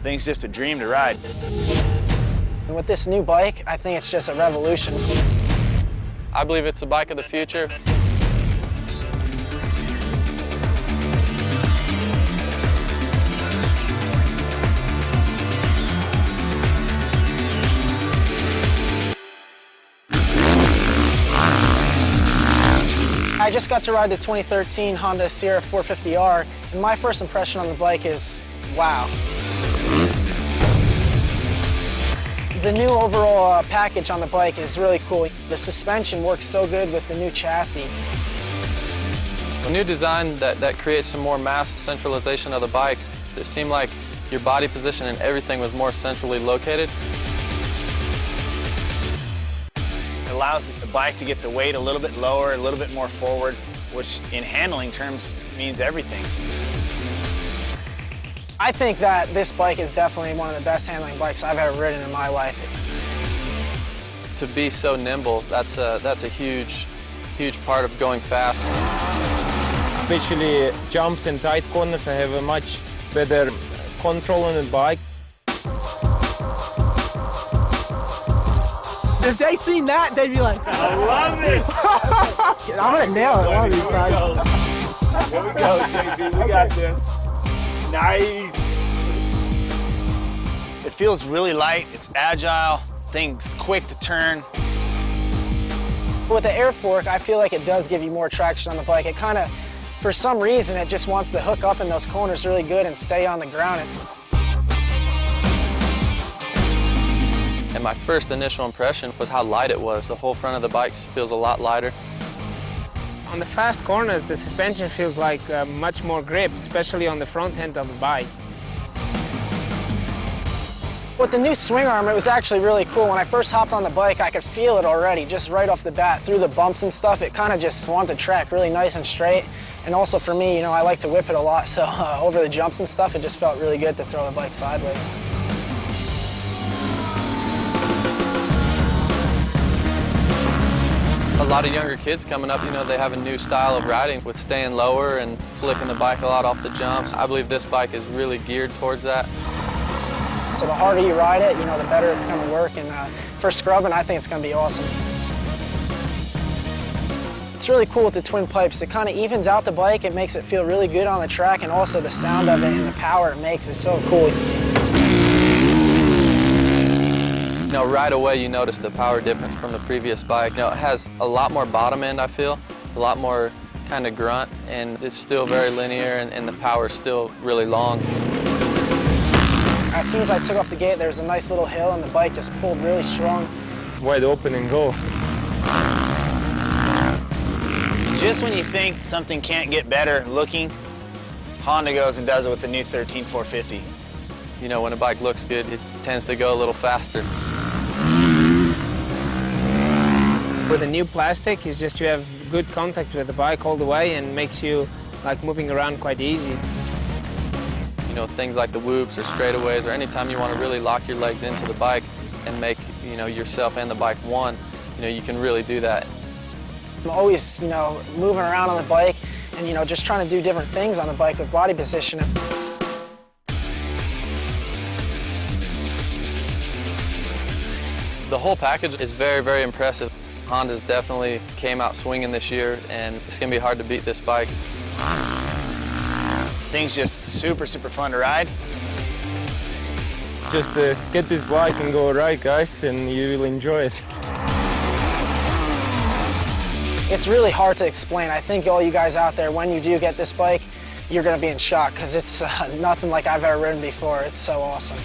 Thing's just a dream to ride. And with this new bike, I think it's just a revolution. I believe it's a bike of the future. I just got to ride the 2013 Honda CRF450R, and my first impression on the bike is, wow. The new overall package on the bike is really cool. The suspension works so good with the new chassis. A new design that creates some more mass centralization of the bike. It seemed like your body position and everything was more centrally located. It allows the bike to get the weight a little bit lower, a little bit more forward, which in handling terms means everything. I think that this bike is definitely one of the best handling bikes I've ever ridden in my life. To be so nimble, that's a huge part of going fast. Especially jumps and tight corners, I have a much better control on the bike. If they seen that, they'd be like, I love it! I'm gonna nail it one of these times. Here we go, JB, we got this. Nice! It feels really light, it's agile, things quick to turn. With the air fork, I feel like it does give you more traction on the bike. It kind of, for some reason, it just wants to hook up in those corners really good and stay on the ground. And my first initial impression was how light it was. The whole front of the bike feels a lot lighter. On the fast corners, the suspension feels like much more grip, especially on the front end of the bike. With the new swing arm, it was actually really cool. When I first hopped on the bike, I could feel it already, just right off the bat, through the bumps and stuff. It kind of just wanted to track really nice and straight. And also for me, you know, I like to whip it a lot, so over the jumps and stuff, it just felt really good to throw the bike sideways. A lot of younger kids coming up, you know, they have a new style of riding with staying lower and flicking the bike a lot off the jumps. I believe this bike is really geared towards that. So the harder you ride it, you know, the better it's going to work. And for scrubbing, I think it's going to be awesome. It's really cool with the twin pipes. It kind of evens out the bike. It makes it feel really good on the track, and also the sound of it and the power it makes is so cool. You know, right away you notice the power difference from the previous bike. You know, it has a lot more bottom end, I feel, a lot more kind of grunt, and it's still very linear, and the power is still really long. As soon as I took off the gate, there was a nice little hill, and the bike just pulled really strong. Wide open and go. Just when you think something can't get better looking, Honda goes and does it with the new 13450. You know, when a bike looks good, it tends to go a little faster. With the new plastic, it's just you have good contact with the bike all the way and makes you like moving around quite easy. You know, things like the whoops or straightaways, or anytime you want to really lock your legs into the bike and make, you know, yourself and the bike one, you know, you can really do that. I'm always, you know, moving around on the bike and, you know, just trying to do different things on the bike with body position. The whole package is very, very impressive. Honda's definitely came out swinging this year, and it's going to be hard to beat this bike. Thing's just super, super fun to ride. Just get this bike and go ride, guys, and you will enjoy it. It's really hard to explain. I think all you guys out there, when you do get this bike, you're going to be in shock because it's nothing like I've ever ridden before. It's so awesome.